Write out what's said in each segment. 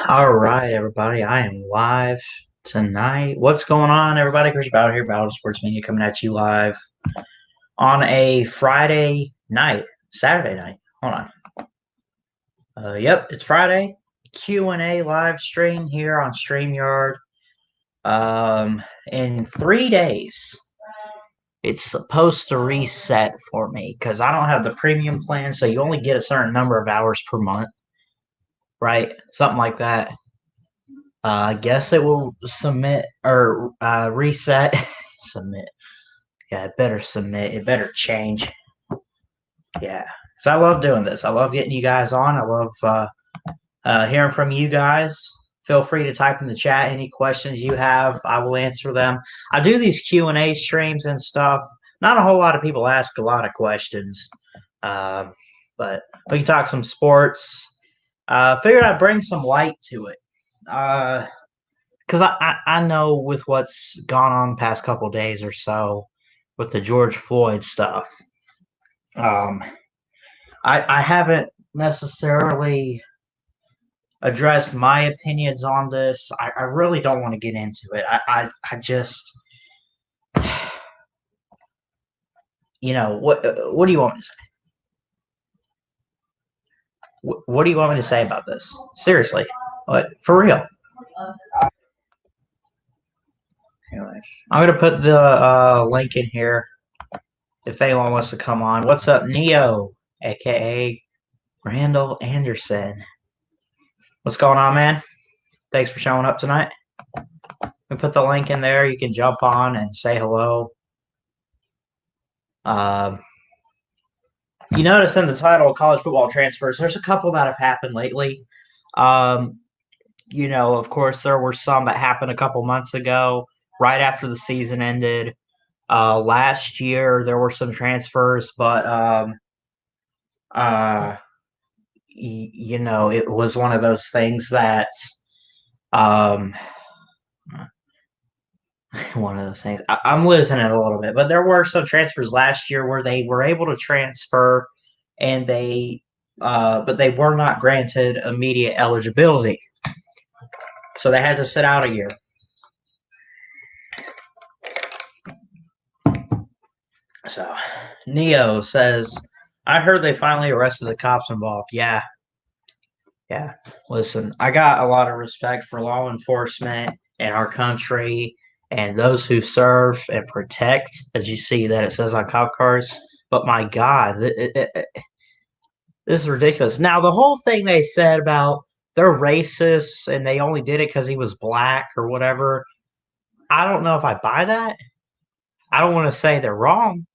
All right, everybody. I am live tonight. What's going on, everybody? Chris Battle here, Battle Sports Media, coming at you live on a Friday night, Saturday night. Hold on. Yep, it's Friday. Q&A live stream here on StreamYard. In 3 days, it's supposed to reset for me because I don't have the premium plan, so you only get a certain number of hours per month, right? Something like that. I guess it will submit or reset. Submit. Yeah, it better submit. It better change. Yeah. So I love doing this. I love getting you guys on. I love hearing from you guys. Feel free to type in the chat any questions you have. I will answer them. I do these Q&A streams and stuff. Not a whole lot of people ask a lot of questions, but we can talk some sports. Figured I'd bring some light to it. Because I know with what's gone on the past couple of days or so with the George Floyd stuff, um, I haven't necessarily addressed my opinions on this. I really don't want to get into it. I just, what do you want me to say? What do you want me to say about this? Seriously, what, for real? Anyway, I'm gonna put the link in here if anyone wants to come on. What's up, Neo, aka Randall Anderson? What's going on, man? Thanks for showing up tonight. We put the link in there. You can jump on and say hello. You notice in the title, college football transfers, there's a couple that have happened lately. Of course, there were some that happened a couple months ago, right after the season ended. Last year, there were some transfers, but it was one of those things that one of those things. I'm losing it a little bit, but there were some transfers last year where they were able to transfer, and but they were not granted immediate eligibility, so they had to sit out a year. So, Neo says, "I heard they finally arrested the cops involved." Yeah. Listen, I got a lot of respect for law enforcement in our country and those who serve and protect, as you see that it says on cop cars. But my God, this is ridiculous. Now, the whole thing they said about they're racist and they only did it because he was black or whatever, I don't know if I buy that. I don't want to say they're wrong.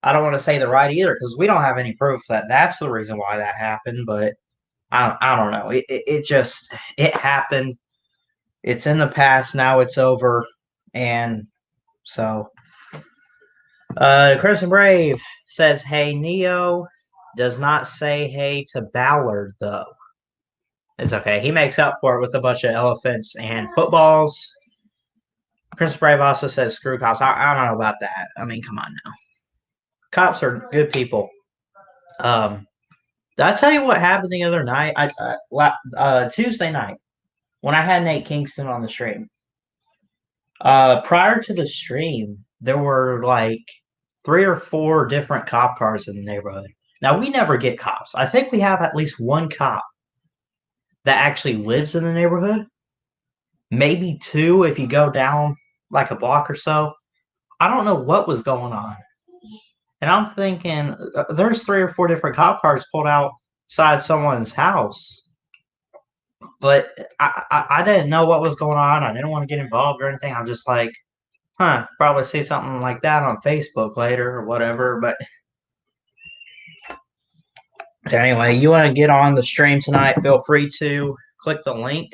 I don't want to say they're right either because we don't have any proof that that's the reason why that happened. But I don't know. It happened. It's in the past. Now it's over. And so, Crimson Brave says, "Hey, Neo does not say hey to Ballard, though. It's okay. He makes up for it with a bunch of elephants and footballs." Crimson Brave also says, "Screw cops." I don't know about that. I mean, come on now. Cops are good people. Did I tell you what happened the other night? Tuesday night when I had Nate Kingston on the stream. Prior to the stream, there were like 3 or 4 different cop cars in the neighborhood. Now, we never get cops. I think we have at least one cop that actually lives in the neighborhood. Maybe 2 if you go down like a block or so. I don't know what was going on. And I'm thinking, there's 3 or 4 different cop cars pulled outside someone's house. But I didn't know what was going on. I didn't want to get involved or anything. I'm just like, probably see something like that on Facebook later or whatever. But anyway, you want to get on the stream tonight, feel free to click the link.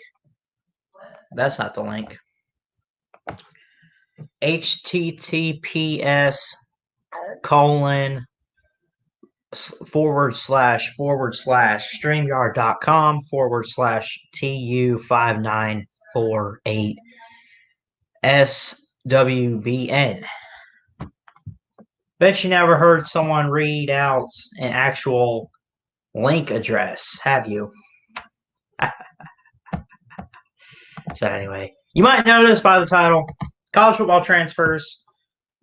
That's not the link. https://streamyard.com/TU5948 SWBN. Bet you never heard someone read out an actual link address, have you? So anyway, you might notice by the title, college football transfers.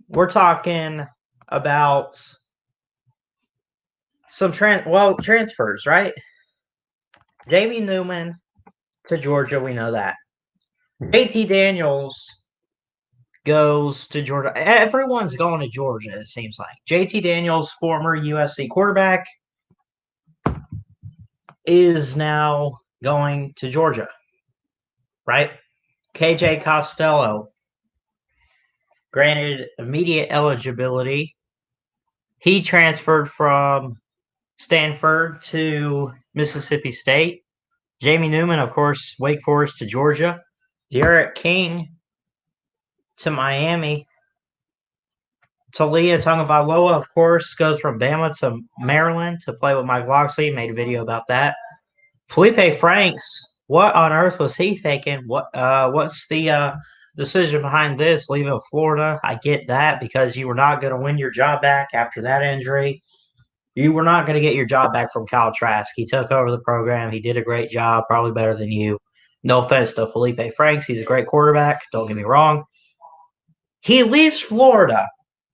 We're talking about some transfers, right? Jamie Newman to Georgia, we know that. JT Daniels goes to Georgia. Everyone's going to Georgia, it seems like. JT Daniels, former USC quarterback, is now going to Georgia, right? KJ Costello, granted immediate eligibility. He transferred from Stanford to Mississippi State. Jamie Newman, of course, Wake Forest to Georgia. Derek King to Miami. Talia Tagovailoa, of course, goes from Bama to Maryland to play with Mike Locksley. Made a video about that. Felipe Franks, what on earth was he thinking? What's the decision behind this? Leaving Florida, I get that because you were not going to win your job back after that injury. You were not going to get your job back from Kyle Trask. He took over the program. He did a great job, probably better than you. No offense to Felipe Franks. He's a great quarterback. Don't get me wrong. He leaves Florida,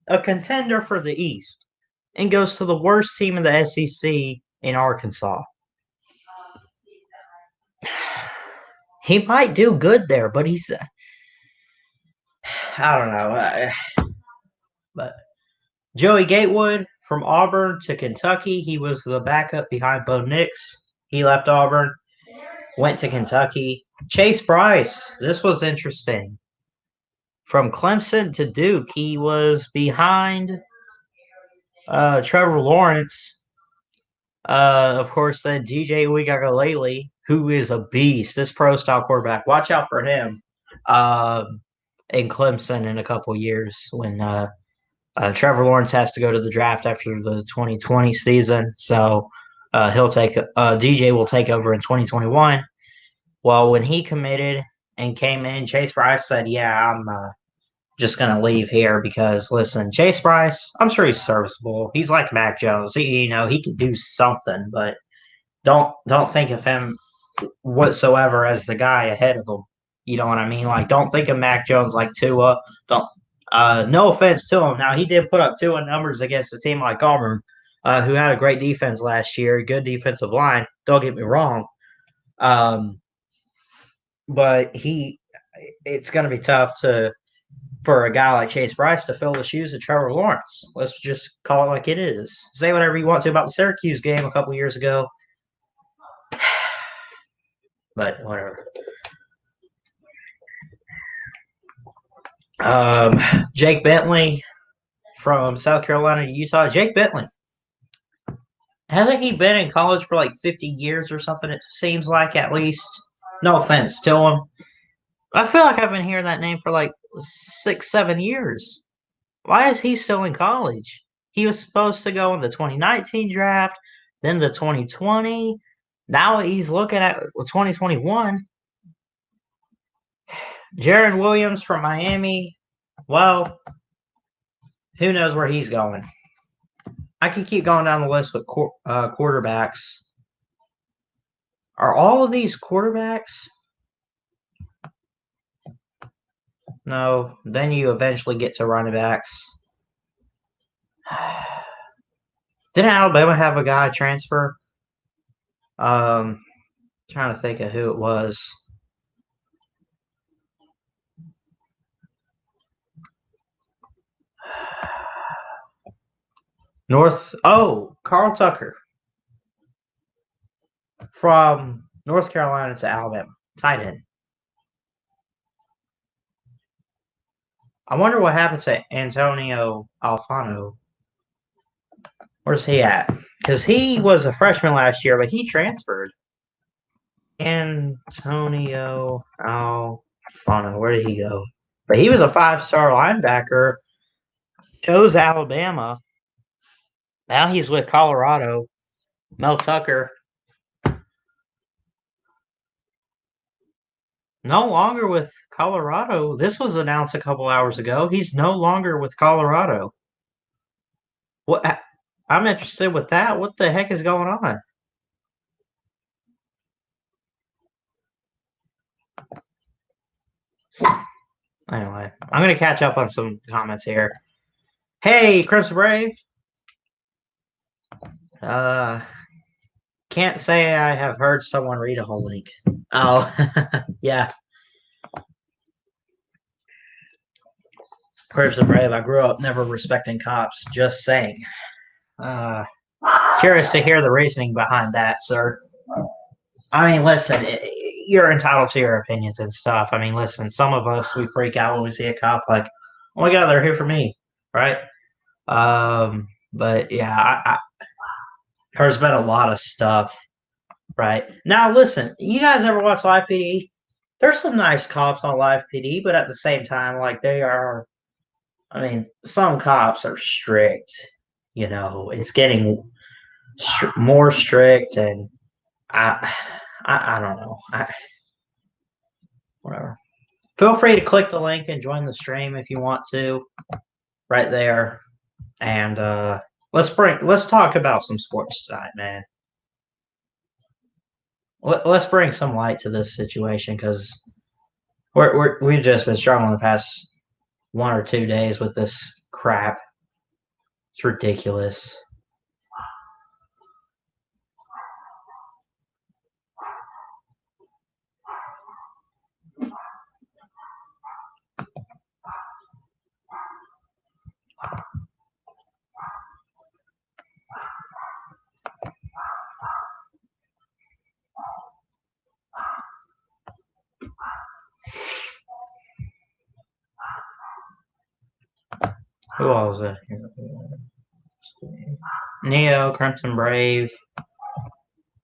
a contender for the East, and goes to the worst team in the SEC in Arkansas. He might do good there, but he's I don't know. But Joey Gatewood from Auburn to Kentucky. He was the backup behind Bo Nix. He left Auburn, went to Kentucky. Chase Bryce. This was interesting. From Clemson to Duke, he was behind Trevor Lawrence. Of course, then DJ Uiagalelei, who is a beast. This pro-style quarterback. Watch out for him in Clemson in a couple years when Trevor Lawrence has to go to the draft after the 2020 season. So he'll take DJ will take over in 2021. Well, when he committed and came in, Chase Bryce said, "Yeah, I'm just gonna leave here because listen, Chase Bryce, I'm sure he's serviceable. He's like Mac Jones. He can do something, but don't think of him whatsoever as the guy ahead of him. You know what I mean? Like, don't think of Mac Jones like Tua. Don't. No offense to him. Now he did put up Tua numbers against a team like Auburn, who had a great defense last year, good defensive line. Don't get me wrong. But it's going to be tough for a guy like Chase Bryce to fill the shoes of Trevor Lawrence. Let's just call it like it is. Say whatever you want to about the Syracuse game a couple years ago. But whatever. Jake Bentley from South Carolina to Utah. Jake Bentley. Hasn't he been in college for like 50 years or something? It seems like, at least. No offense to him. I feel like I've been hearing that name for like 6, 7 years. Why is he still in college? He was supposed to go in the 2019 draft, then the 2020. Now he's looking at 2021. Jaron Williams from Miami. Well, who knows where he's going? I can keep going down the list with quarterbacks. Are all of these quarterbacks? No. Then you eventually get to running backs. Didn't Alabama have a guy transfer? Trying to think of who it was. Carl Tucker from North Carolina to Alabama, tight end. I wonder what happened to Antonio Alfano. Where's he at? Because he was a freshman last year, but he transferred. Antonio Alfano, where did he go? But he was a 5-star linebacker. Chose Alabama. Now he's with Colorado. Mel Tucker. No longer with Colorado. This was announced a couple hours ago. He's no longer with Colorado. What? I'm interested with that. What the heck is going on? Anyway, I'm gonna catch up on some comments here. Hey, Crimson Brave. Can't say I have heard someone read a whole link. Oh, yeah. Crimson Brave. I grew up never respecting cops. Just saying. Curious to hear the reasoning behind that, sir. I mean, listen, you're entitled to your opinions and stuff. I mean, listen, some of us, we freak out when we see a cop like, oh my God, they're here for me, right? But yeah, there's been a lot of stuff, right? Now, listen, you guys ever watch Live PD? There's some nice cops on Live PD, but at the same time, like they are, I mean, some cops are strict. You know, it's getting more strict, and I don't know. Whatever. Feel free to click the link and join the stream if you want to, right there. And let's talk about some sports tonight, man. Let's bring some light to this situation because we've just been struggling the past 1 or 2 days with this crap. It's ridiculous. Who all was that here? Neo, Crimson Brave.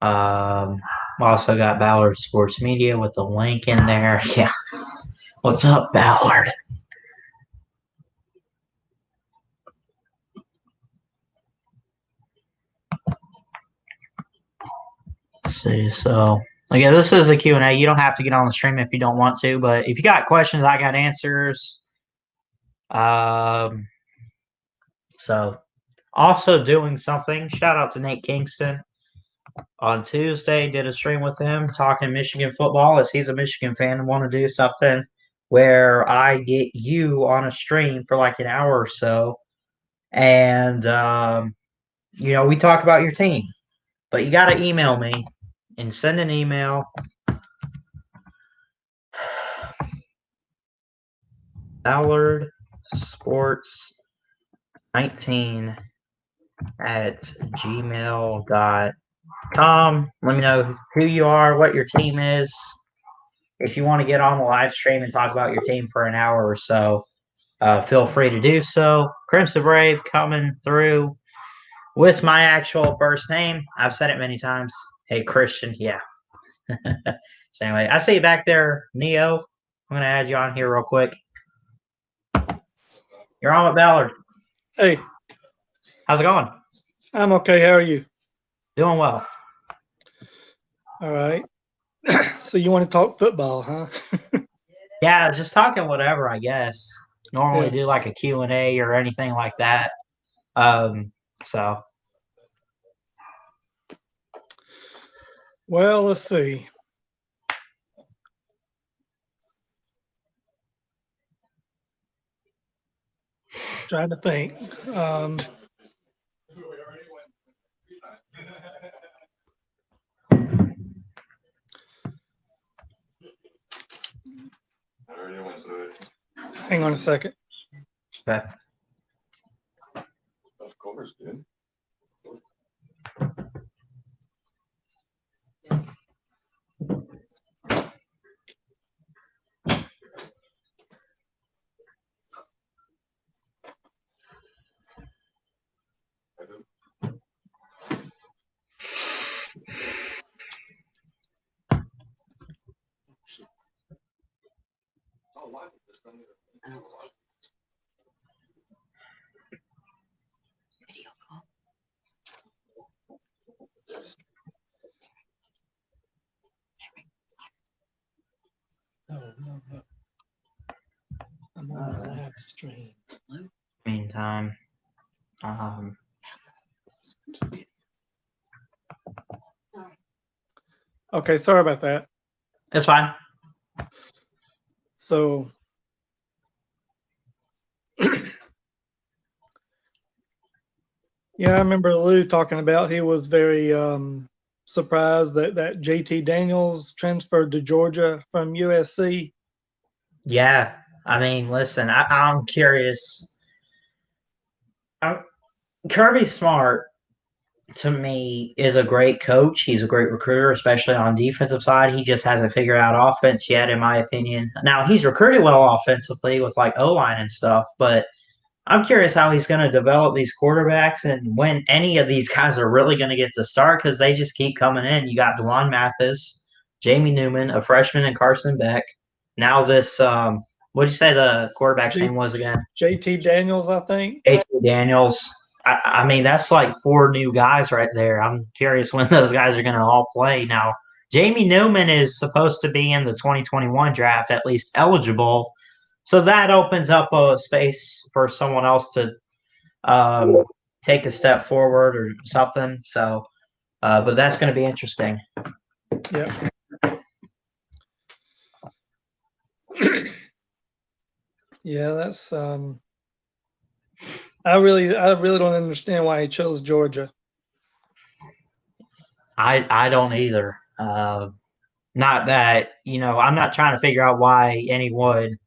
Also got Ballard Sports Media with the link in there. Yeah. What's up, Ballard? Let's see, so again, this is a Q&A. You don't have to get on the stream if you don't want to, but if you got questions, I got answers. So also doing something. Shout out to Nate Kingston. On Tuesday, did a stream with him talking Michigan football as he's a Michigan fan and want to do something where I get you on a stream for like an hour or so. And, we talk about your team. But you got to email me and send an email. Ballard Sports 19 at gmail.com. Let me know who you are, what your team is. If you want to get on the live stream and talk about your team for an hour or so, feel free to do so. Crimson Brave coming through with my actual first name. I've said it many times. Hey, Christian. Yeah. So anyway, I see you back there, Neo. I'm going to add you on here real quick. You're on with Ballard. Hey. How's it going? I'm okay. How are you? Doing well. All right. So you want to talk football, huh? Yeah, just talking whatever, I guess. Normally do like a Q&A or anything like that. So. Well, let's see. Trying to think. Hang on a second. Okay. Of course, dude. Video call. No. I'm on the live stream. Meantime, Okay, sorry about that. it's fine. So yeah, I remember Lou talking about he was very surprised that JT Daniels transferred to Georgia from USC. Yeah, I mean, listen, I'm curious. Kirby Smart to me is a great coach. He's a great recruiter, especially on defensive side. He just hasn't figured out offense yet, in my opinion. Now he's recruited well offensively with like O line and stuff, but I'm curious how he's going to develop these quarterbacks and when any of these guys are really going to get to start because they just keep coming in. You got Dwan Mathis, Jamie Newman, a freshman, and Carson Beck. Now this, what did you say the quarterback's J- name was again? JT Daniels, I think. H. Daniels. I mean, that's like 4 new guys right there. I'm curious when those guys are going to all play. Now, Jamie Newman is supposed to be in the 2021 draft, at least eligible. So that opens up a space for someone else to take a step forward or something. So, but that's going to be interesting. Yeah. Yeah, that's I really don't understand why he chose Georgia. I don't either. Not that, I'm not trying to figure out why anyone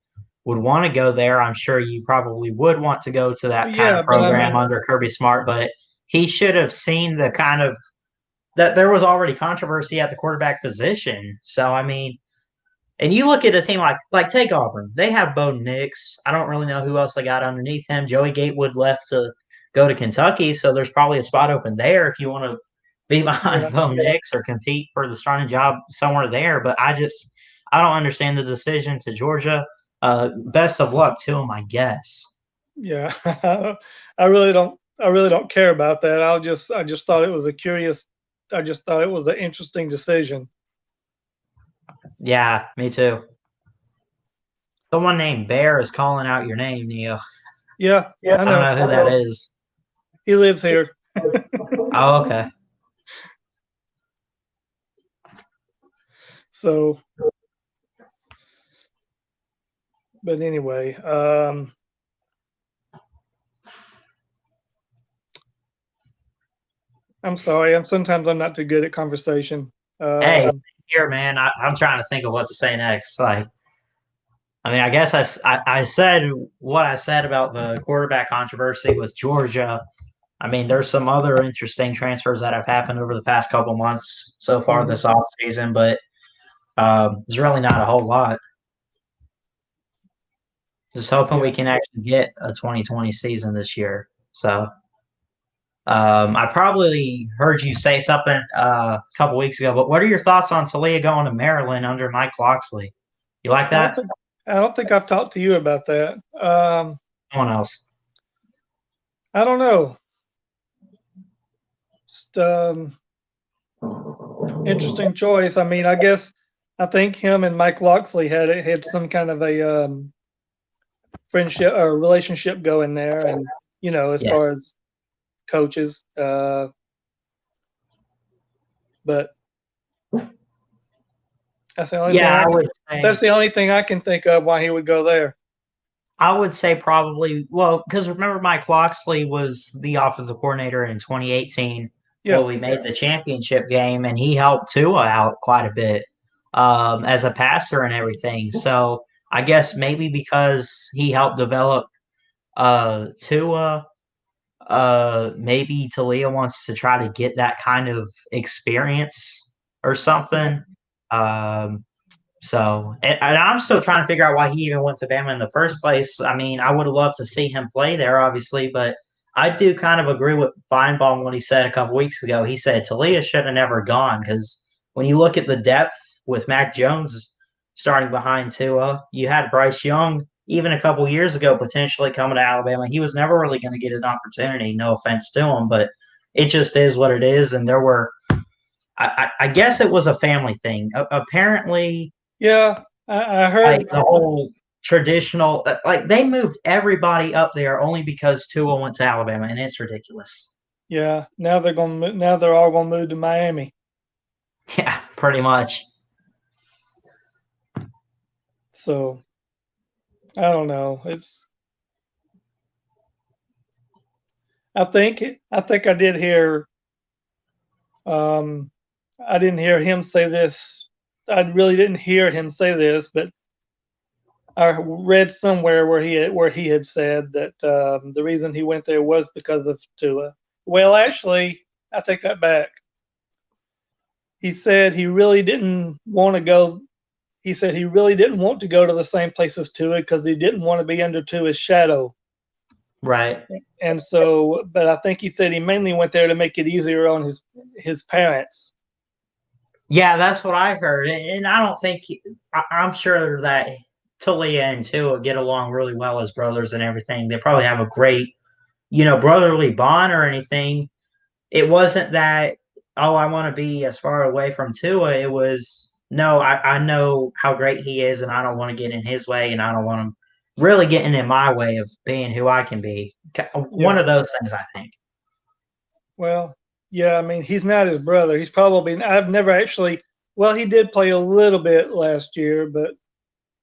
would want to go there. I'm sure you probably would want to go to that kind Yeah, of but I program mean, under Kirby Smart, but he should have seen the kind of that there was already controversy at the quarterback position. So I mean, and you look at a team like take Auburn. They have Bo Nix. I don't really know who else they got underneath him. Joey Gatewood left to go to Kentucky, so there's probably a spot open there if you want to be behind yeah, Bo Nix or compete for the starting job somewhere there. But I don't understand the decision to Georgia. Best of luck to him, I guess. yeah. I really don't care about that. I just thought it was I just thought it was an interesting decision. Yeah, me too. Someone named Bear is calling out your name, Neil. Yeah, I I don't know. know who that is. He lives here. Oh, okay. So, but anyway, I'm sorry. Sometimes I'm not too good at conversation. Hey, Um, here, man. I'm trying to think of what to say next. Like, I mean, I guess I said what I said about the quarterback controversy with Georgia. I mean, there's some other interesting transfers that have happened over the past couple months so far this offseason, but there's really not a whole lot. Just hoping we can actually get a 2020 season this year. So I probably heard you say something a couple weeks ago, but what are your thoughts on Talia going to Maryland under Mike Locksley? You like that? I don't think I've talked to you about that. Someone else. I don't know. Just, interesting choice. I mean, I think him and Mike Locksley had some kind of a friendship or relationship going there, and as Yeah. far as coaches, but that's the only Yeah, thing that's the only thing I can think of why he would go there. I would say probably because remember Mike Locksley was the offensive coordinator in 2018. Yeah. Well, we made the championship game, and he helped Tua out quite a bit as a passer and everything. So I guess maybe because he helped develop Tua, maybe Talia wants to try to get that kind of experience or something. So, and I'm still trying to figure out why he even went to Bama in the first place. I mean, I would have loved to see him play there, obviously, but I do kind of agree with Feinbaum when he said a couple weeks ago. He said Talia should have never gone because when you look at the depth with Mac Jones starting behind Tua, you had Bryce Young even a couple years ago potentially coming to Alabama. He was never really going to get an opportunity. No offense to him, but it just is what it is. And there were, I guess it was a family thing. Apparently, Yeah, I heard. like the whole traditional, like they moved everybody up there only because Tua went to Alabama, and it's ridiculous. Yeah, now they're all gonna move to Miami. Yeah, pretty much. So, I don't know. I think I did hear. I didn't hear him say this. I really didn't hear him say this, but I read somewhere where he had said that the reason he went there was because of Tua. Well, actually, I take that back. He said he really didn't want to go. He said he really didn't want to go to the same place as Tua because he didn't want to be under Tua's shadow. Right. And so, but I think he said he mainly went there to make it easier on his parents. Yeah, that's what I heard, and I don't think I'm sure that Talia and Tua get along really well as brothers and everything. They probably have a great, brotherly bond or anything. It wasn't that, oh, I want to be as far away from Tua. It was, no, I know how great he is, and I don't want to get in his way, and I don't want him really getting in my way of being who I can be. One of those things, I think. Well, yeah, I mean, he's not his brother. He's probably, I've never actually, well, he did play a little bit last year, but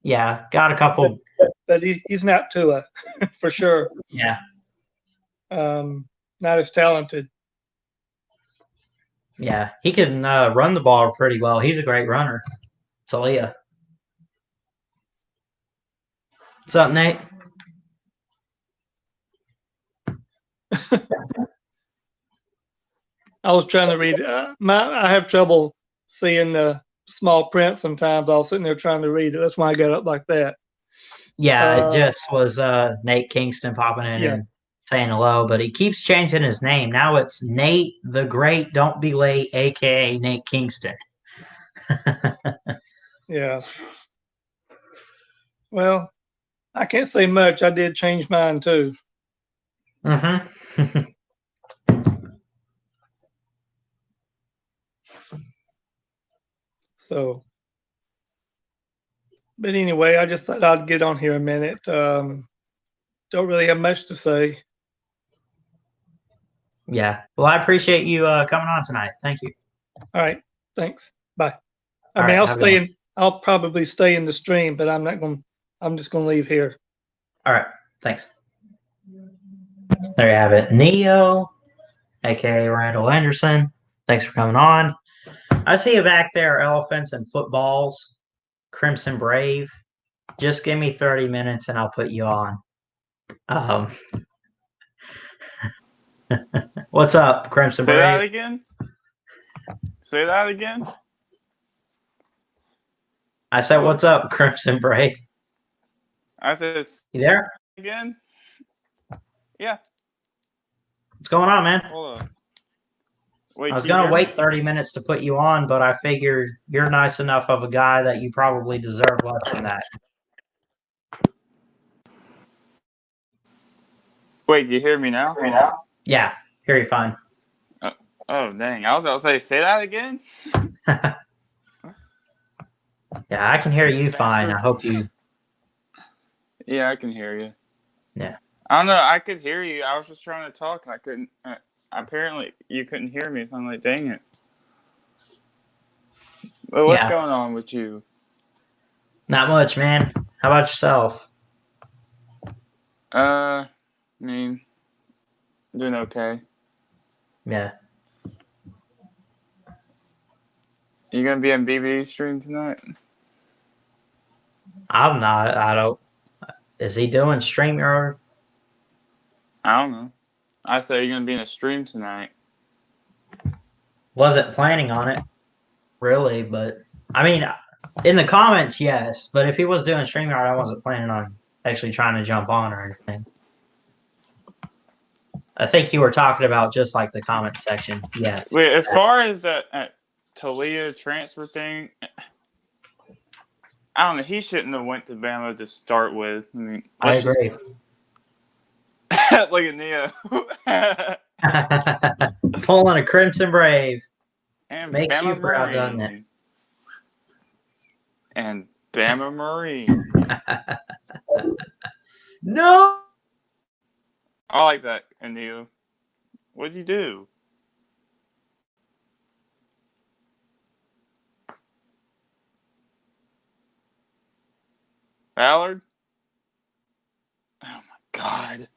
Yeah, got a couple. but he's not Tua for sure. Yeah, Not as talented. yeah, he can run the ball pretty well. He's a great runner. Talia. What's up, Nate? I was trying to read. I have trouble seeing the small print sometimes. I was sitting there trying to read it. That's why I got up like that. Yeah, it just was Nate Kingston popping in Yeah. and saying hello, but he keeps changing his name. Now it's Nate the Great Don't Be Late, aka Nate Kingston. Yeah. Well, I can't say much. I did change mine too. Mm-hmm. So, but anyway, I just thought I'd get on here a minute. Don't really have much to say. Yeah. Well, I appreciate you coming on tonight. Thank you. All right. Thanks. Bye. All I mean, right, have a good one. I'll probably stay in the stream, but I'm just going to leave here. All right. Thanks. There you have it. Neo, aka Randall Anderson. Thanks for coming on. I see you back there, elephants and footballs, Crimson Brave. Just give me 30 minutes and I'll put you on. What's up, Crimson Say Brave? that again. Say that again. I said, what's up, Crimson Brave? I said You there? again. Yeah. What's going on, man? Hold on. Wait, I was can you going to hear me? wait 30 minutes to put you on, but I figured you're nice enough of a guy that you probably deserve less than that. Wait, do you hear me now? Yeah, hear you fine. Oh, dang. I was about to say that again? Yeah, I can hear you fine. I hope you... Yeah, I can hear you. Yeah. I don't know. I could hear you. I was just trying to talk and I couldn't. Apparently, you couldn't hear me. So I'm like, dang it. But what's going on with you? Not much, man. How about yourself? I mean, doing okay. Yeah. You gonna be on BB stream tonight? I'm not. I don't... Is he doing StreamYard? I don't know. I said you're gonna be in a stream tonight. Wasn't planning on it, really, but... I mean, in the comments, yes. But if he was doing StreamYard, I wasn't planning on actually trying to jump on or anything. I think you were talking about just like the comment section. Yeah. Wait, as far as that Talia transfer thing, I don't know. He shouldn't have went to Bama to start with. I mean, I agree. Look at Neo. Pulling a Crimson Brave. And Makes Bama you proud, Marine. doesn't it? And Bama Marine. No! I like that, Neo. What'd you do? Ballard? God.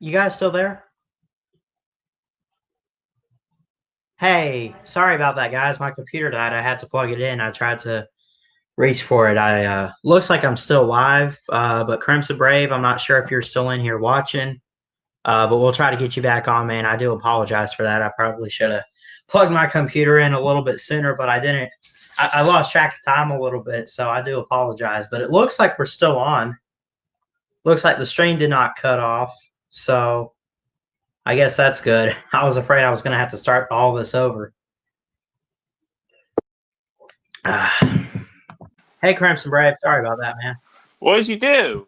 You guys still there? Hey, sorry about that, guys. My computer died. I had to plug it in. I tried to reach for it. I looks like I'm still live, but Crimson Brave, I'm not sure if you're still in here watching. But we'll try to get you back on, man. I do apologize for that. I probably should have plugged my computer in a little bit sooner, but I didn't. I lost track of time a little bit, so I do apologize. But it looks like we're still on. Looks like the stream did not cut off, so I guess that's good. I was afraid I was going to have to start all this over. Hey, Crimson Brave. Sorry about that, man. What did you do?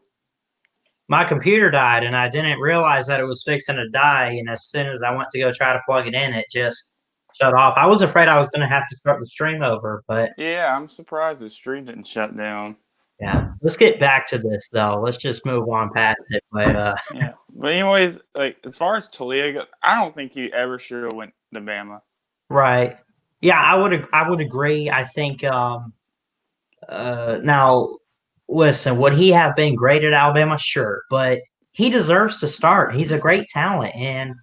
My computer died, and I didn't realize that it was fixing to die. And as soon as I went to go try to plug it in, it just shut off. I was afraid I was going to have to start the stream over, but Yeah, I'm surprised the stream didn't shut down. yeah. Let's get back to this, though. Let's just move on past it. But Yeah, but anyways, like as far as Talia goes, I don't think he ever should have went to Bama. right, yeah, I would agree. I think now, listen, would he have been great at Alabama? Sure, but he deserves to start. He's a great talent, and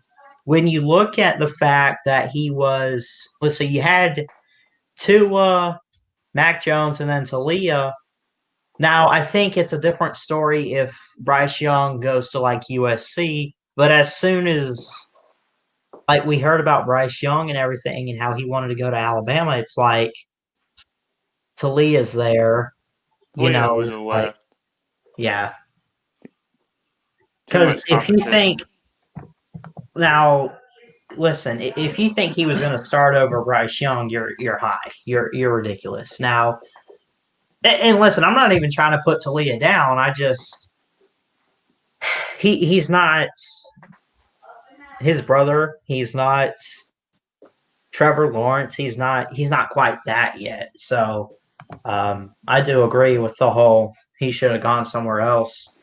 when you look at the fact that he was, let's see, you had Tua, Mac Jones, and then Talia. Now, I think it's a different story if Bryce Young goes to like USC, but as soon as like we heard about Bryce Young and everything and how he wanted to go to Alabama, it's like Talia's there, you Talia know, would have like, left. yeah. Too Because much if you competition. think now, listen, if you think he was going to start over Bryce Young, you're high. You're ridiculous. Now, and listen, I'm not even trying to put Talia down. I just he's not his brother. He's not Trevor Lawrence. He's not quite that yet. So I do agree with the whole he should have gone somewhere else.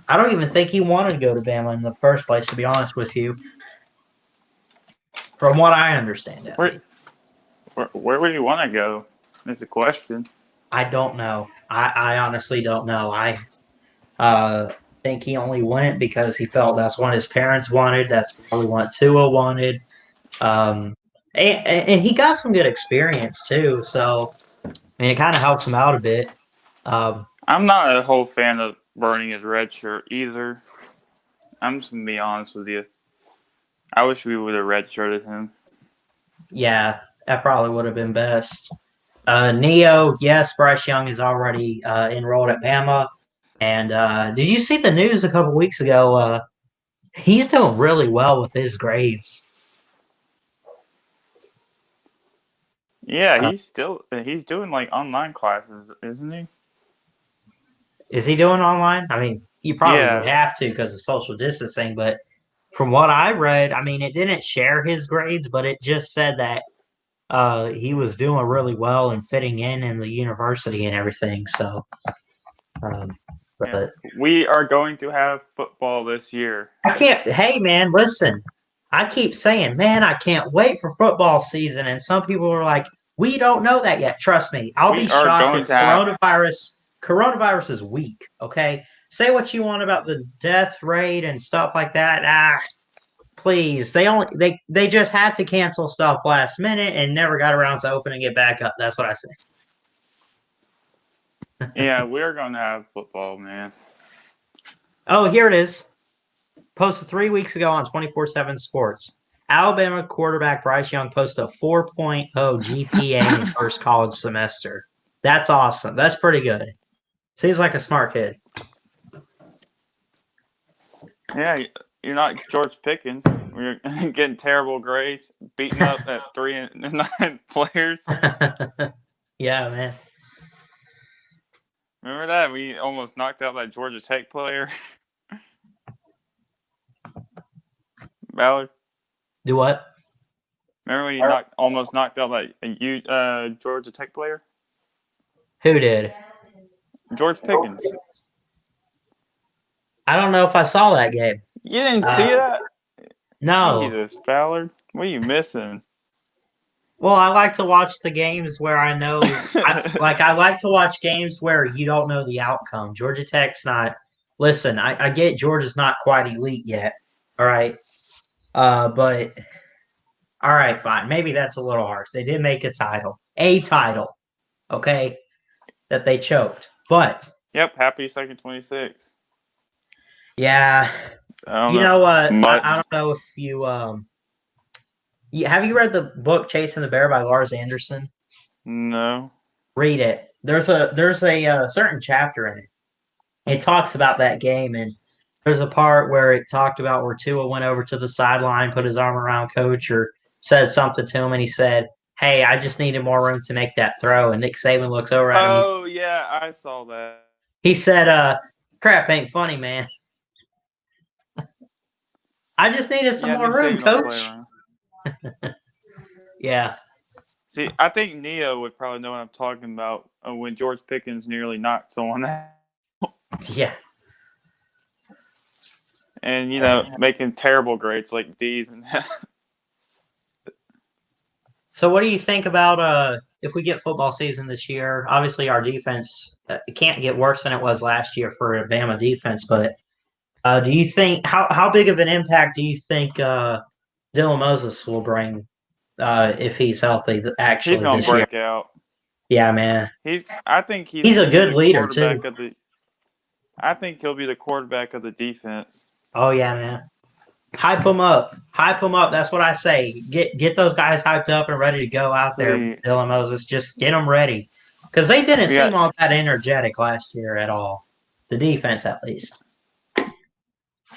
I don't even think he wanted to go to Bama in the first place, to be honest with you. From what I understand, at least. Where would you want to go? Is the question. I don't know. I honestly don't know. I think he only went because he felt that's what his parents wanted. That's probably what Tua wanted. And he got some good experience too. So, it kind of helps him out a bit. I'm not a whole fan of burning his red shirt either. I'm just gonna be honest with you. I wish we would have redshirted him. Yeah, that probably would have been best. Neo, yes, Bryce Young is already enrolled at Bama. And did you see the news a couple weeks ago? He's doing really well with his grades. Yeah, he's doing like online classes, isn't he? Is he doing online? I mean, you probably Yeah. would have to because of social distancing, but from what I read, I mean, it didn't share his grades, but it just said that he was doing really well and fitting in the university and everything. So, but Yeah. We are going to have football this year. I can't. Hey, man, listen. I keep saying, man, I can't wait for football season, and some people are like, we don't know that yet. Trust me, I'll We be are shocked going if to have- coronavirus is weak. Okay, say what you want about the death rate and stuff like that. Please, they just had to cancel stuff last minute and never got around to opening it back up. That's what I say. Yeah, we're going to have football, man. Oh, here it is. Posted 3 weeks ago on 24/7 Sports. Alabama quarterback Bryce Young posted a 4.0 GPA in first college semester. That's awesome. That's pretty good. Seems like a smart kid. Yeah, you're not George Pickens. We're getting terrible grades, beating up at 3 and 9 players. Yeah, man. Remember that? We almost knocked out that Georgia Tech player. Ballard. Do what? Remember when you almost knocked out that Georgia Tech player? Who did? George Pickens. I don't know if I saw that game. You didn't see that? No. Jesus, Ballard. What are you missing? Well, I like to watch the games where I know. I like to watch games where you don't know the outcome. Georgia Tech's not. Listen, I get Georgia's not quite elite yet. All right. But all right, fine. Maybe that's a little harsh. They did make a title, okay, that they choked. But Yep, happy second 26. yeah, I don't you know what? Mutts. I don't know if you have you read the book Chasing the Bear by Lars Anderson? No. Read it. There's a certain chapter in it. It talks about that game, and there's a part where it talked about where Tua went over to the sideline, put his arm around coach, or said something to him, and he said, "Hey, I just needed more room to make that throw." And Nick Saban looks over at him. Oh, yeah, I saw that. He said, "Crap ain't funny, man. I just needed some more Nick room, Saban don't play coach." around. Yeah. See, I think Neo would probably know what I'm talking about when George Pickens nearly knocked someone out. Yeah. And, making terrible grades like D's. And So what do you think about if we get football season this year? Obviously, our defense it can't get worse than it was last year for a Bama defense, but do you think how big of an impact do you think Dylan Moses will bring if he's healthy actually he's going this to break year? out. Yeah, man. I think He's a good the leader, quarterback too. I think he'll be the quarterback of the defense. Oh, yeah, man. Hype them up. Hype them up. That's what I say. Get those guys hyped up and ready to go out there. Dylan Moses, just get them ready. Because they didn't seem all that energetic last year at all. The defense, at least.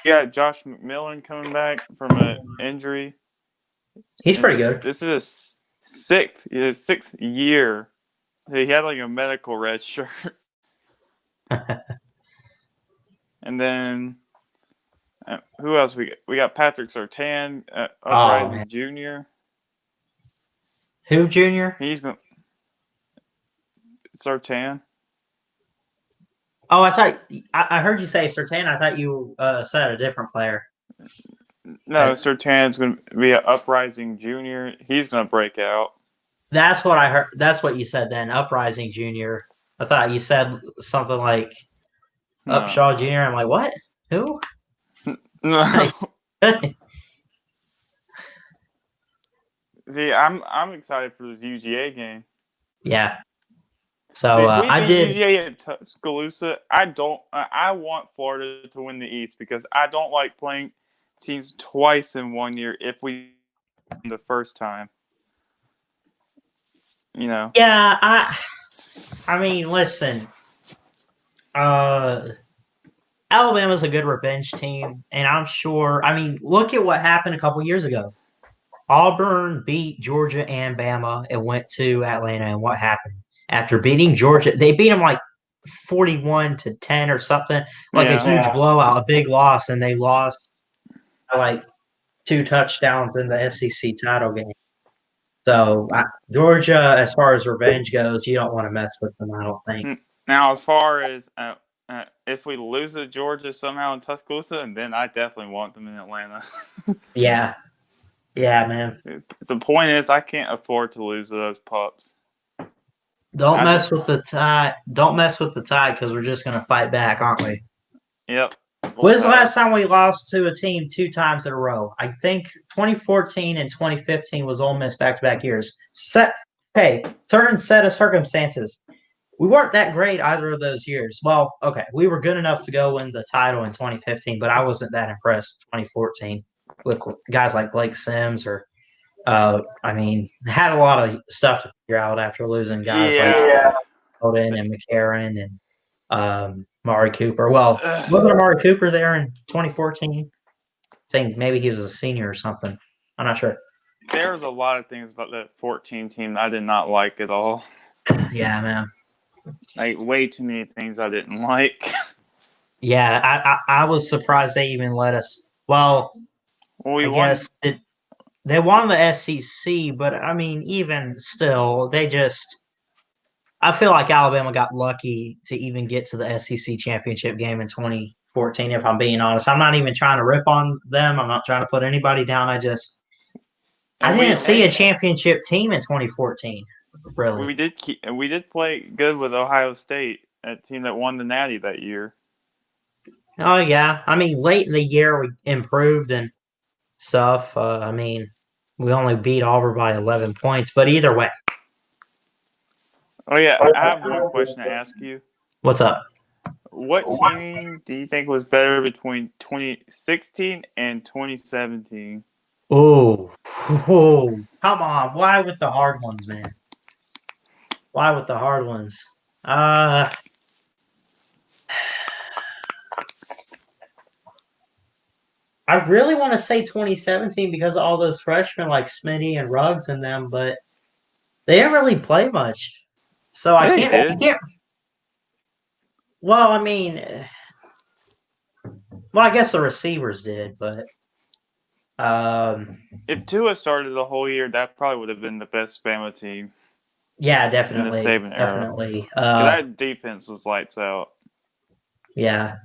Yeah, Josh McMillan coming back from an injury. He's pretty good. This is his sixth year. He had like a medical red shirt. And then who else we got? Patrick Surtain, Uprising Jr. Who Jr.? He's going Surtain. Oh, I heard you say Surtain. I thought you said a different player. No, Surtain's going to be an Uprising Jr. He's going to break out. That's what I heard. That's what you said then. Uprising Jr. I thought you said something like Upshaw Jr. I'm like, what? Who? No. See, I'm excited for this UGA game. Yeah. So See, if we I beat did. UGA at Tuscaloosa. I want Florida to win the East because I don't like playing teams twice in 1 year if we win the first time. Yeah, I mean, listen. Alabama's a good revenge team, and I'm sure. I mean, look at what happened a couple years ago. Auburn beat Georgia and Bama and went to Atlanta, and what happened after beating Georgia? They beat them like 41-10 or something, like a huge blowout, a big loss, and they lost by like 2 touchdowns in the SEC title game. So Georgia, as far as revenge goes, you don't want to mess with them. I don't think. Now, as far as if we lose to Georgia somehow in Tuscaloosa, and then I definitely want them in Atlanta. Yeah, man. The point is, I can't afford to lose to those pups. Don't mess with the tie. Don't mess with the tie because we're just gonna fight back, aren't we? Yep. When's the last time we lost to a team 2 times in a row? I think 2014 and 2015 was Ole Miss back-to-back years. Certain set of circumstances. We weren't that great either of those years. Well, okay, we were good enough to go win the title in 2015, but I wasn't that impressed 2014 with guys like Blake Sims or had a lot of stuff to figure out after losing guys like Holden and McCarron and Amari Cooper. Well, wasn't Amari Cooper there in 2014? I think maybe he was a senior or something. I'm not sure. There was a lot of things about that 14 team that I did not like at all. Yeah, man. Like, way too many things I didn't like. Yeah, I was surprised they even let us. Well, I guess they won the SEC, but I mean, even still, I feel like Alabama got lucky to even get to the SEC championship game in 2014, if I'm being honest. I'm not even trying to rip on them. I'm not trying to put anybody down. I didn't see a championship team in 2014, really. We did play good with Ohio State, a team that won the Natty that year. Oh, yeah. I mean, late in the year, we improved and stuff. We only beat Auburn by 11 points, but either way. Oh, yeah. I have one question to ask you. What's up? What team do you think was better between 2016 and 2017? Oh, come on. Why with the hard ones, man? Why with the hard ones? I really want to say 2017 because of all those freshmen like Smitty and Ruggs and them, but they didn't really play much. So I can't. Well, I guess the receivers did, but if Tua started the whole year, that probably would have been the best Bama team. Yeah, definitely. In the Saban era. Definitely. That defense was lights out. Yeah.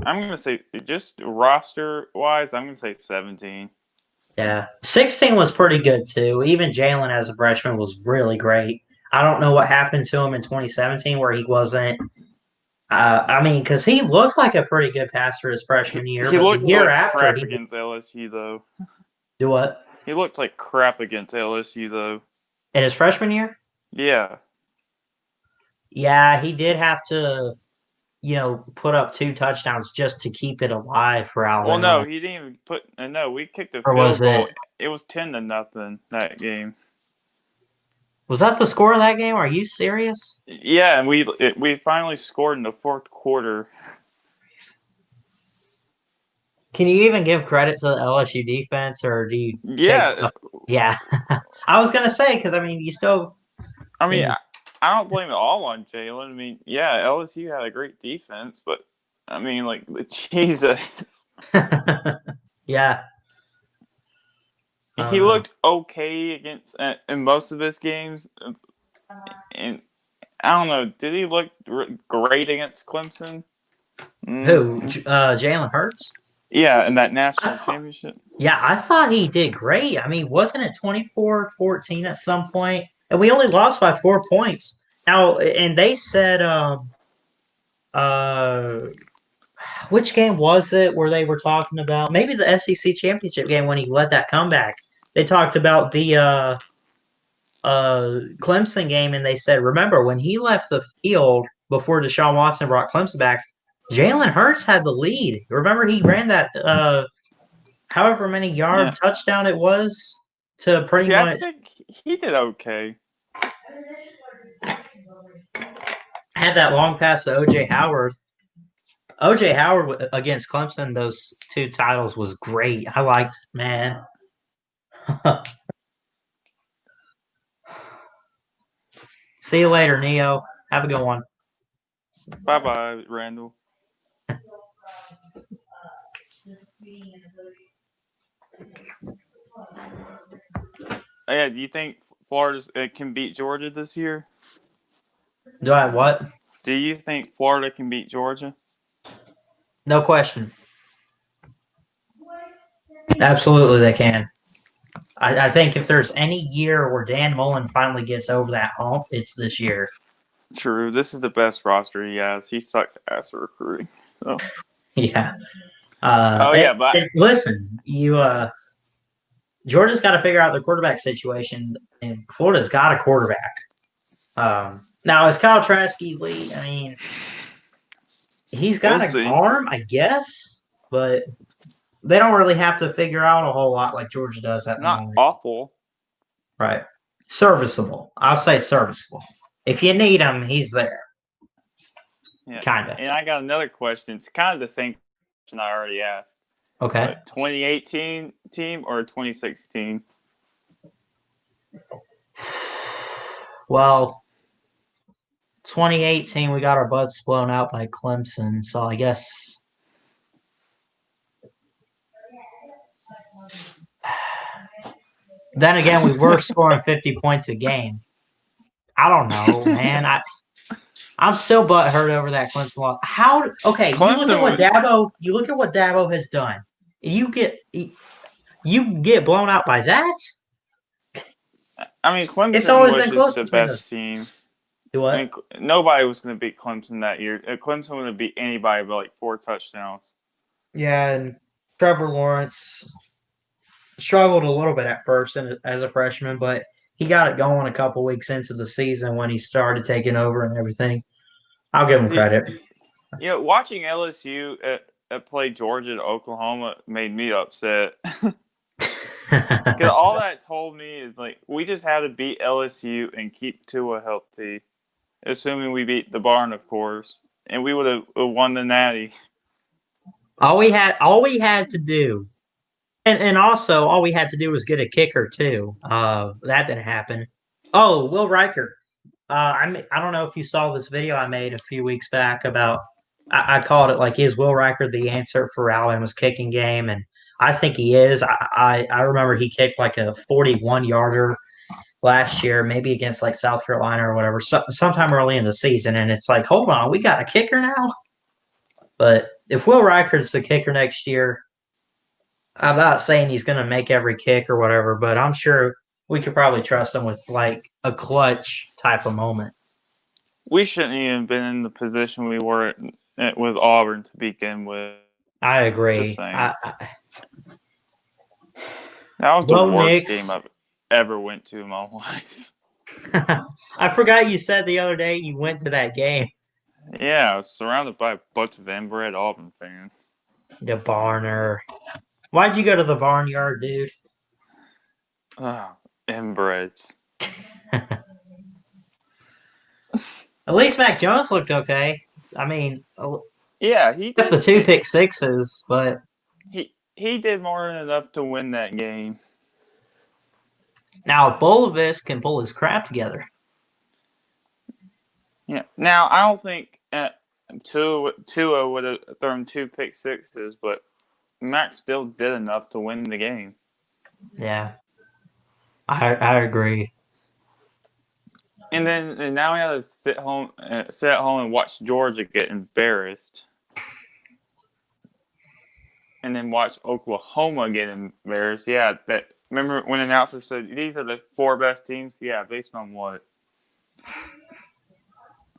I'm going to say, just roster-wise, I'm going to say 17. Yeah. 16 was pretty good, too. Even Jalen as a freshman was really great. I don't know what happened to him in 2017 where he wasn't because he looked like a pretty good passer his freshman year. He looked the year like after crap against LSU, though. Do what? He looked like crap against LSU, though. In his freshman year? Yeah. Yeah, he did have to, put up 2 touchdowns just to keep it alive for Alabama. Well, no, he didn't even put. No, we kicked a field goal. It was 10-0 that game. Was that the score of that game? Are you serious? Yeah, and we finally scored in the fourth quarter. Can you even give credit to the LSU defense, or do you? Yeah. Yeah. I was gonna say because you still. I don't blame it all on Jalen. Yeah, LSU had a great defense, but Jesus. Yeah. He looked okay against in most of his games, and I don't know. Did he look great against Clemson? Who? Jalen Hurts? Yeah, in that national championship. Yeah, I thought he did great. Wasn't it 24-14 at some point? And we only lost by 4 points. Now, and they said, which game was it where they were talking about? Maybe the SEC championship game when he led that comeback. They talked about the Clemson game, and they said, remember, when he left the field before Deshaun Watson brought Clemson back, Jalen Hurts had the lead. Remember, he ran that however many yard touchdown it was to pretty much. I think he did okay. Had that long pass to O.J. Howard. O.J. Howard against Clemson, those 2 titles was great. I liked, man. See you later, Neo. Have a good one. Bye-bye, Randall. Yeah, do you think Florida can beat Georgia this year? Do I what? Do you think Florida can beat Georgia? No question. Absolutely, they can. I think if there's any year where Dan Mullen finally gets over that hump, it's this year. True. This is the best roster he has. He sucks ass at recruiting. So Yeah. Listen, Georgia's got to figure out the quarterback situation, and Florida's got a quarterback. Now, is Kyle Trask elite? I mean, he's got We'll an see. arm, I guess, but they don't really have to figure out a whole lot like Georgia does at It's the not moment. awful. Right. Serviceable. I'll say serviceable. If you need him, he's there. Yeah. Kind of. And I got another question. It's kind of the same question I already asked. Okay. But 2018 team or 2016? Well, 2018, we got our butts blown out by Clemson, so I guess. Then again, we were scoring 50 points a game. I don't know, man. I'm still butthurt over that Clemson loss. Okay, you look at what Dabo has done. You get blown out by that? I mean, Clemson It's always was been just close the between best team. Do what? I mean, nobody was going to beat Clemson that year. Clemson wouldn't beat anybody by like 4 touchdowns. Yeah, and Trevor Lawrence struggled a little bit at first as a freshman, but he got it going a couple weeks into the season when he started taking over and everything. I'll give him credit. Yeah, watching LSU play Georgia to Oklahoma made me upset. Because all that told me is like we just had to beat LSU and keep Tua healthy, assuming we beat the Barn, of course, and we would have won the Natty. All we had to do, and also all we had to do was get a kicker too. That didn't happen. Oh, Will Riker. I don't know if you saw this video I made a few weeks back about. I called it like, is Will Riker the answer for Alabama's kicking game? And I think he is. I remember he kicked like a 41-yarder last year, maybe against like South Carolina or whatever, sometime early in the season. And it's like, hold on, we got a kicker now? But if Will Riker's the kicker next year, I'm not saying he's going to make every kick or whatever, but I'm sure we could probably trust him with like a clutch type of moment. We shouldn't even been in the position we were with Auburn to begin with. I agree. Just saying. I, That was the Well, worst Knicks. game I've ever went to in my life. I forgot you said the other day you went to that game. Yeah, I was surrounded by a bunch of inbred Auburn fans. The Barner. Why'd you go to the barnyard, dude? Oh, inbreds. At least Mac Jones looked okay. I mean, Yeah, he except did. the 2 pick sixes, but He did more than enough to win that game. now Bolivis can pull his crap together. Yeah. Now I don't think Tua would have thrown 2 pick sixes, but Mac still did enough to win the game. Yeah, I agree. And now we have to sit at home and watch Georgia get embarrassed, and then watch Oklahoma get embarrassed. Yeah, remember when the announcer said these are the 4 best teams? Yeah, based on what?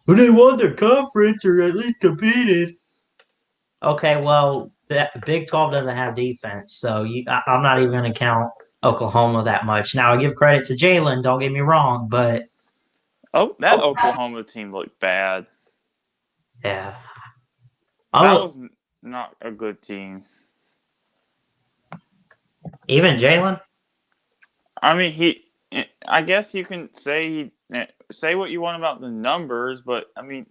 Well, they won their conference or at least competed. Okay, well, the Big 12 doesn't have defense, so I'm not even going to count Oklahoma that much. Now, I give credit to Jalen, don't get me wrong, but That Oklahoma team looked bad. yeah. That was not a good team. Even Jalen? I mean, I guess you can say what you want about the numbers, but I mean,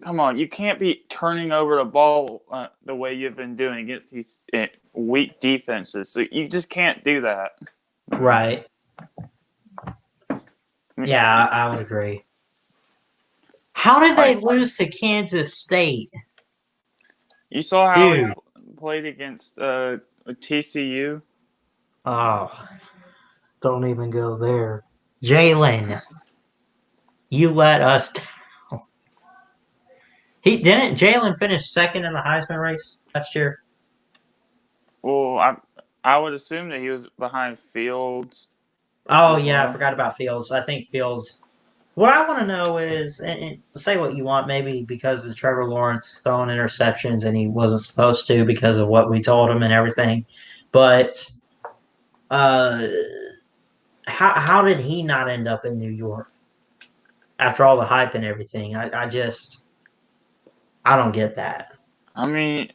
come on, you can't be turning over the ball the way you've been doing against these weak defenses. So you just can't do that. Right. Yeah, I would agree. How did they lose to Kansas State? You saw how Dude. played against TCU. Oh, don't even go there. Jalen, you let us down. Jalen finish second in the Heisman race last year? Well, I would assume that he was behind Fields. Oh, as yeah, I well. forgot about Fields. I think Fields. What I want to know is, and say what you want, maybe because of Trevor Lawrence throwing interceptions and he wasn't supposed to because of what we told him and everything, but how did he not end up in New York after all the hype and everything? I don't get that. I mean,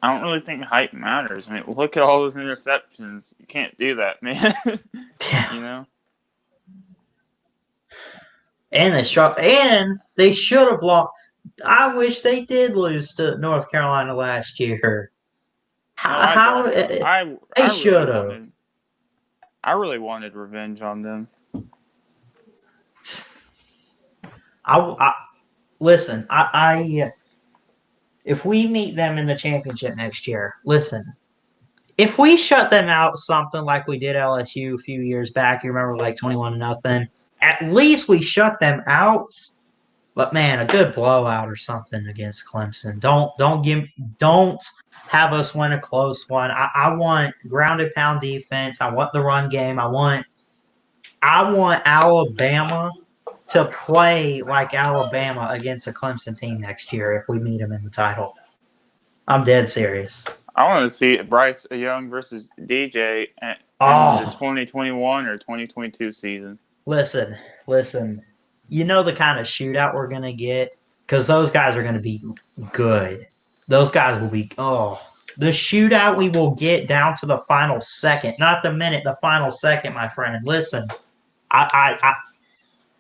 I don't really think hype matters. I mean, look at all those interceptions. You can't do that, man. You know? And they should have lost. I wish they did lose to North Carolina last year. No, I don't. They should have. I really wanted revenge on them. Listen. If we meet them in the championship next year, listen. If we shut them out, something like we did LSU a few years back, you remember, like 21-0. At least we shut them out. But man, a good blowout or something against Clemson. Don't have us win a close one. I want grounded pound defense. I want the run game. I want Alabama to play like Alabama against a Clemson team next year if we meet them in the title. I'm dead serious. I want to see Bryce Young versus DJ in the 2021 or 2022 season. Listen. You know the kind of shootout we're going to get? Because those guys are going to be good. Those guys will be, the shootout we will get down to the final second. Not the minute, the final second, my friend. Listen,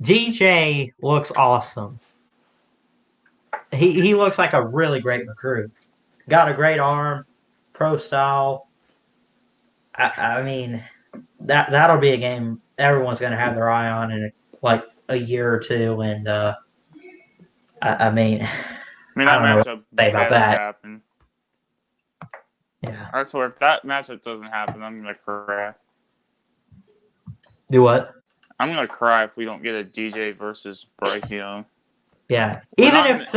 DJ looks awesome. He looks like a really great recruit. Got a great arm, pro style. I mean, that'll be a game everyone's going to have their eye on in a year or two, and I mean, that matchup say about that. Happen. Yeah. I swear, if that matchup doesn't happen, I'm gonna cry. Do what? I'm gonna cry if we don't get a DJ versus Bryce Young. Yeah. Even if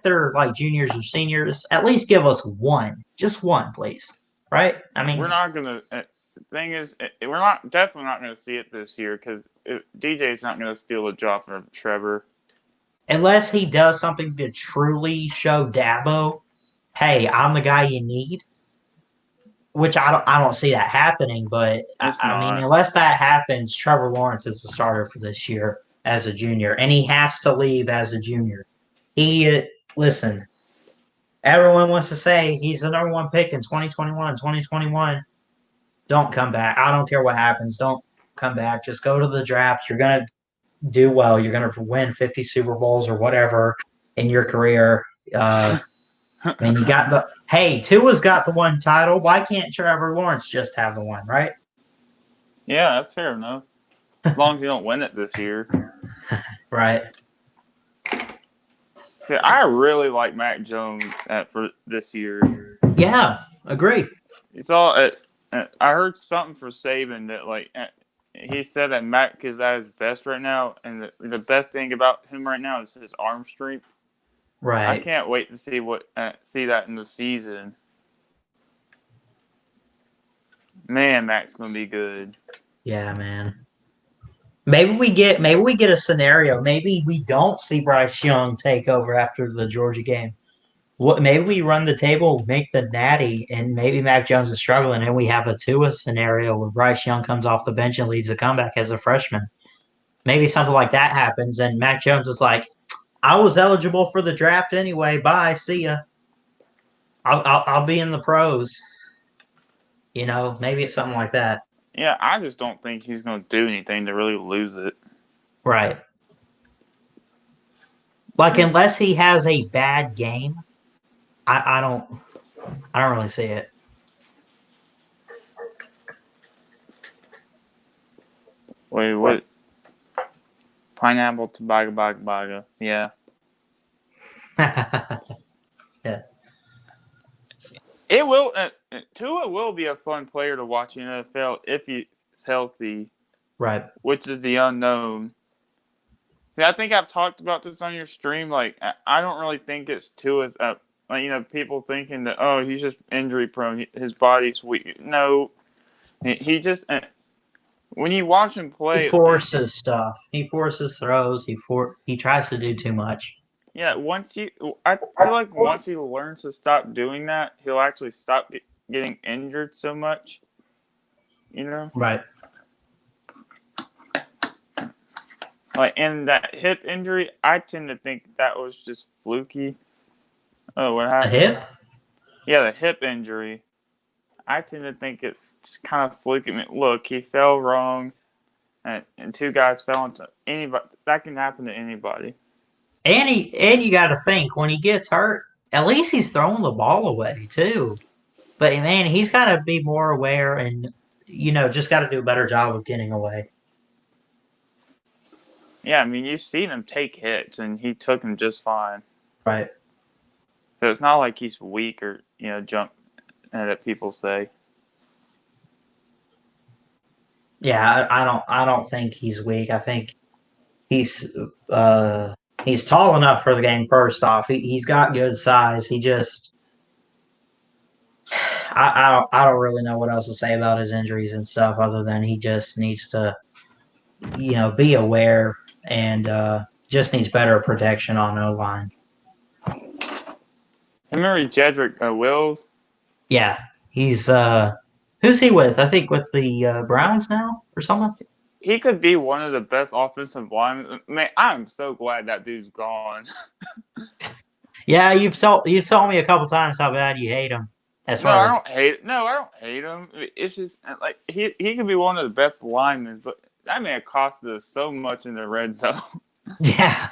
they're like juniors or seniors, at least give us one. Just one, please. Right? I mean, we're not gonna. The thing is, we're definitely not going to see it this year because DJ's not going to steal a job from Trevor. Unless he does something to truly show Dabo, hey, I'm the guy you need. Which I don't see that happening, but I mean, unless that happens, Trevor Lawrence is the starter for this year as a junior, and he has to leave as a junior. Listen, everyone wants to say he's the number one pick in 2021. Don't come back. I don't care what happens. Don't come back. Just go to the draft. You're going to do well. You're going to win 50 Super Bowls or whatever in your career. I mean, Tua's got the one title. Why can't Trevor Lawrence just have the one, right? Yeah, that's fair enough. As long as you don't win it this year. Right. See, I really like Mac Jones for this year. Yeah, agree. You saw it. I heard something for Saban that he said that Mac is at his best right now, and the best thing about him right now is his arm strength. Right. I can't wait to see that in the season. Man, Mac's gonna be good. Yeah, man. Maybe we get a scenario. Maybe we don't see Bryce Young take over after the Georgia game. Maybe we run the table, make the natty, and maybe Mac Jones is struggling, and we have a Tua scenario where Bryce Young comes off the bench and leads a comeback as a freshman. Maybe something like that happens, and Mac Jones is like, I was eligible for the draft anyway. Bye, see ya. I'll be in the pros. Maybe it's something like that. Yeah, I just don't think he's going to do anything to really lose it. Right. Unless he has a bad game, I don't really see it. Wait, what? Pineapple to baga. Yeah. Yeah. It will. Tua will be a fun player to watch in the NFL if he's healthy, Right. which is the unknown. Yeah, I think I've talked about this on your stream. Like, I don't really think it's Tua's. People thinking that he's just injury prone. His body's weak. No, he just when you watch him play, He forces stuff. He forces throws. He tries to do too much. yeah. I feel like once he learns to stop doing that, he'll actually stop getting injured so much. You know. Right. Like, and that hip injury, I tend to think that was just fluky. Oh, what A happened? hip? Yeah, the hip injury. I tend to think it's just kind of fluky. I mean, look, he fell wrong, and two guys fell into anybody. That can happen to anybody. And you got to think when he gets hurt, at least he's throwing the ball away too. But man, he's got to be more aware and just got to do a better job of getting away. Yeah, I mean, you've seen him take hits, and he took them just fine. Right. So it's not like he's weak or jump that people say. Yeah, I don't think he's weak. I think he's tall enough for the game. First off, he's got good size. He just I don't really know what else to say about his injuries and stuff other than he just needs to be aware and just needs better protection on O line. Remember Jedrick Wills? Yeah, he's who's he with? I think with the Browns now or something. He could be one of the best offensive linemen. Man, I'm so glad that dude's gone. Yeah, you've told me a couple times how bad you hate him. As No, far I as don't hate. No, I don't hate him. It's just like he could be one of the best linemen, but that man costed us so much in the red zone. yeah,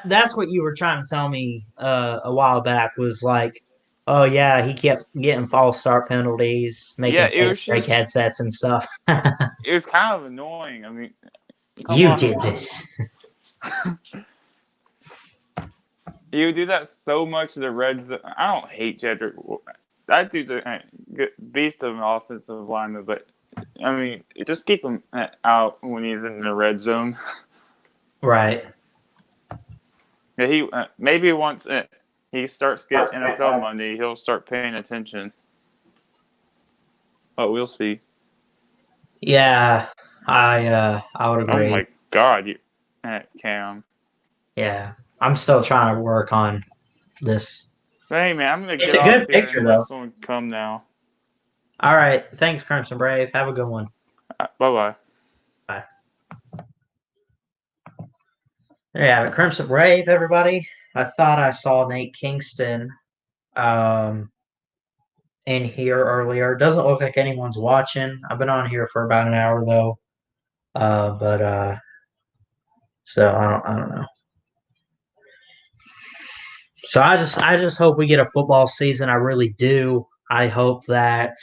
that's what you were trying to tell me a while back was like, oh yeah, he kept getting false start penalties, making Yeah, it was break just headsets and stuff. it was kind of annoying. I mean, come You on. did this. You do that so much in the red zone. I don't hate Jedrick. That dude's a good beast of an offensive lineman, but I mean, just keep him out when he's in the red zone. Right. Yeah, he maybe once he starts getting NFL money, he'll start paying attention. But we'll see. Yeah, I would agree. Oh my God, Cam. Yeah, I'm still trying to work on this. Hey man, I'm gonna It's get a good off here picture, and though. let someone come now. All right, thanks, Crimson Brave. Have a good one. Bye bye. Bye. There you have it, Crimson Brave, everybody. I thought I saw Nate Kingston in here earlier. Doesn't look like anyone's watching. I've been on here for about an hour though. So I don't know. So I just hope we get a football season. I really do. I hope that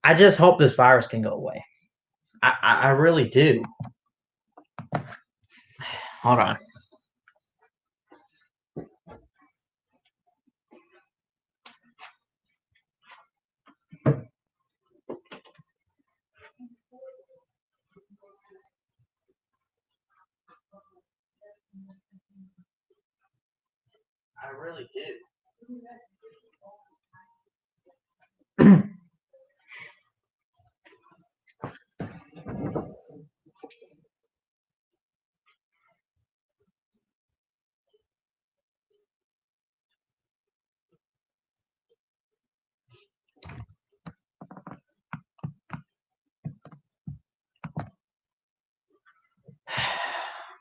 I just hope this virus can go away. I really do. Hold on. I really do.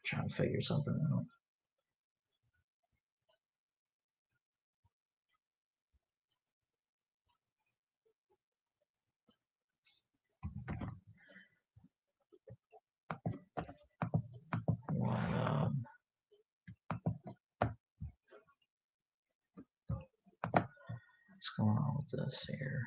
Trying to figure something out. What's going on with this here?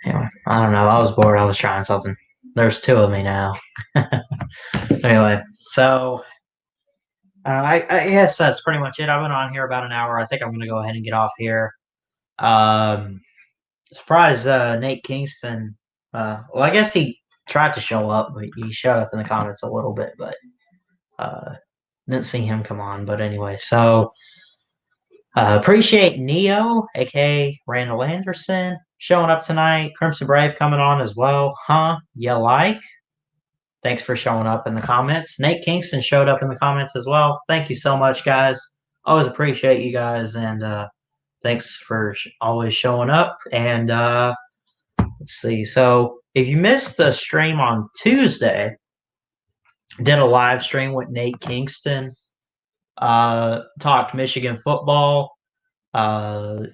Yeah, I don't know. I was bored. I was trying something. There's two of me now. Anyway, so I guess that's pretty much it. I've been on here about an hour. I think I'm going to go ahead and get off here. Surprised Nate Kingston. Well, I guess he tried to show up, but he showed up in the comments a little bit, but didn't see him come on. But anyway, so appreciate Neo, aka Randall Anderson, showing up tonight. Crimson Brave coming on as well. Huh? You like? Thanks for showing up in the comments. Nate Kingston showed up in the comments as well. Thank you so much, guys. Always appreciate you guys, and thanks for always showing up. And let's see. So if you missed the stream on Tuesday, did a live stream with Nate Kingston. Talked Michigan football. I'm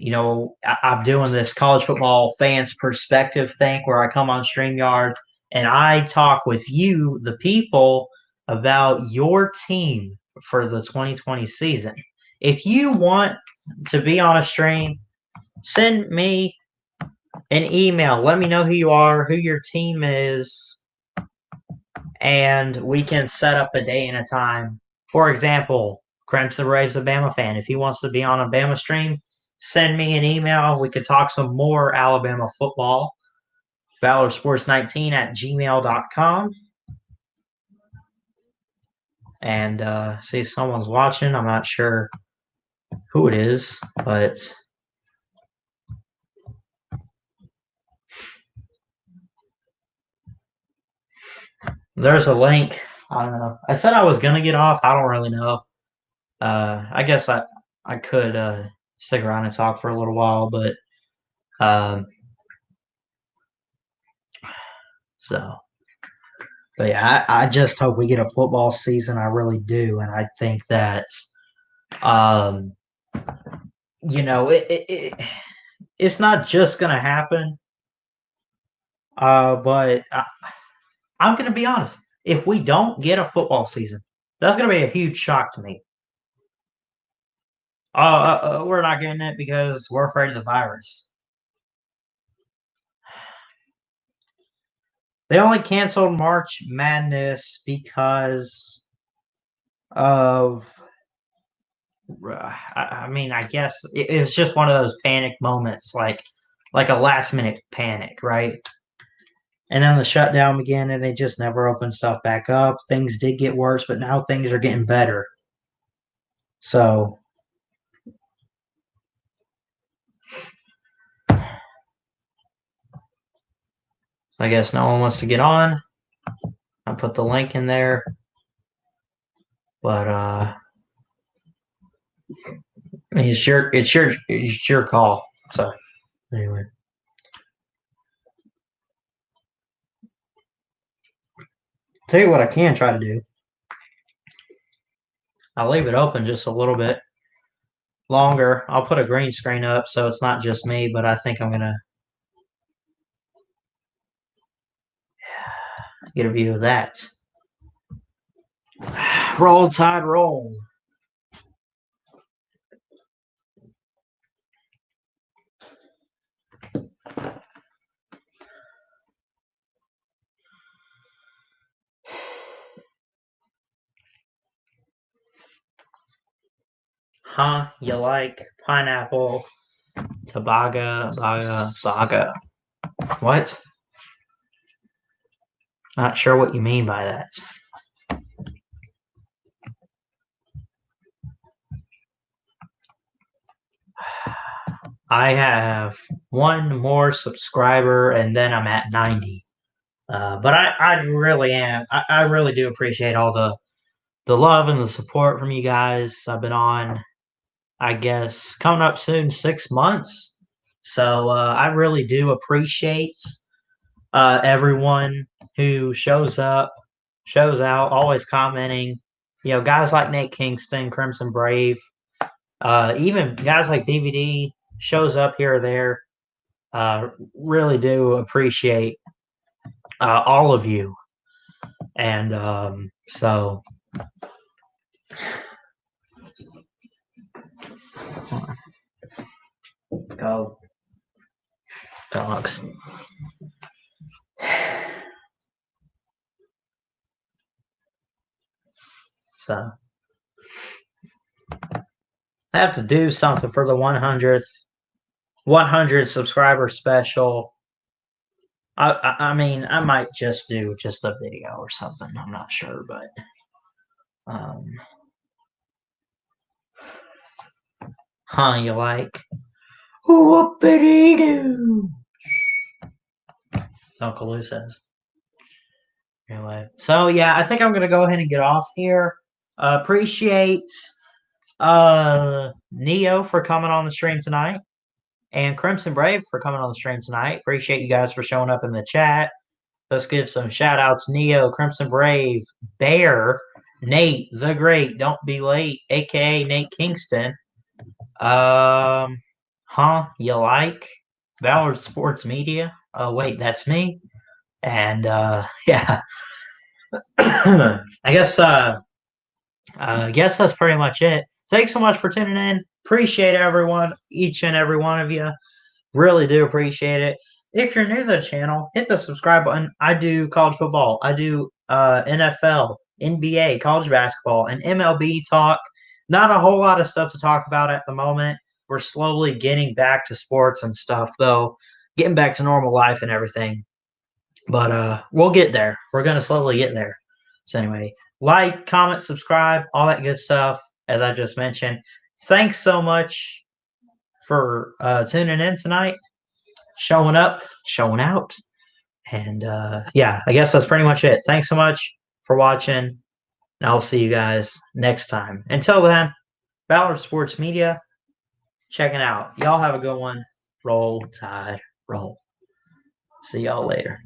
doing this college football fans perspective thing where I come on StreamYard and I talk with you, the people, about your team for the 2020 season. If you want to be on a stream, send me an email. Let me know who you are, who your team is, and we can set up a day and a time. For example, Crimson Braves a Bama fan. If he wants to be on a Bama stream, send me an email. We could talk some more Alabama football. ValorSports19@gmail.com. And see, someone's watching. I'm not sure who it is, but there's a link. I don't know. I said I was gonna get off. I don't really know. I guess I could stick around and talk for a little while, but but yeah, I just hope we get a football season. I really do, and I think that it's not just gonna happen. But I'm gonna be honest. If we don't get a football season, that's gonna be a huge shock to me. We're not getting it because we're afraid of the virus. They only canceled March Madness because of. I mean, I guess it was just one of those panic moments, like a last minute panic, right? And then the shutdown began, and they just never opened stuff back up. Things did get worse, but now things are getting better. So I guess no one wants to get on. I put the link in there. But I mean, it's your call. So anyway. Tell you what I can try to do. I'll leave it open just a little bit longer. I'll put a green screen up so it's not just me, but I think I'm gonna get a view of that. Roll Tide roll. Huh? You like pineapple? Baga. What? Not sure what you mean by that. I have one more subscriber and then I'm at 90. But I really am. I really do appreciate all the love and the support from you guys. I've been on, I guess, coming up soon 6 months. So I really do appreciate everyone who shows up, shows out, always commenting. You know, guys like Nate Kingston, Crimson Brave, even guys like DVD shows up here or there. Really do appreciate all of you. And so go dogs. So I have to do something for the 100 subscriber special. I mean, I might just do just a video or something. I'm not sure, but you like whoopity doo? Uncle Lou says. Anyway, so yeah, I think I'm gonna go ahead and get off here. Appreciate Neo for coming on the stream tonight, and Crimson Brave for coming on the stream tonight. Appreciate you guys for showing up in the chat. Let's give some shout outs. Neo, Crimson Brave, Bear, Nate, the Great, Don't Be Late, aka Nate Kingston. You like Valor Sports Media? Oh wait, that's me. And yeah. I guess that's pretty much it. Thanks so much for tuning in. Appreciate everyone, each and every one of you. Really do appreciate it. If you're new to the channel, hit the subscribe button. I do college football. I do NFL, NBA, college basketball, and MLB talk. Not a whole lot of stuff to talk about at the moment. We're slowly getting back to sports and stuff, though. Getting back to normal life and everything. But we'll get there. We're going to slowly get there. So anyway, like, comment, subscribe, all that good stuff, as I just mentioned. Thanks so much for tuning in tonight, showing up, showing out. And yeah, I guess that's pretty much it. Thanks so much for watching, and I'll see you guys next time. Until then, Valor Sports Media, checking out. Y'all have a good one. Roll Tide, roll. See y'all later.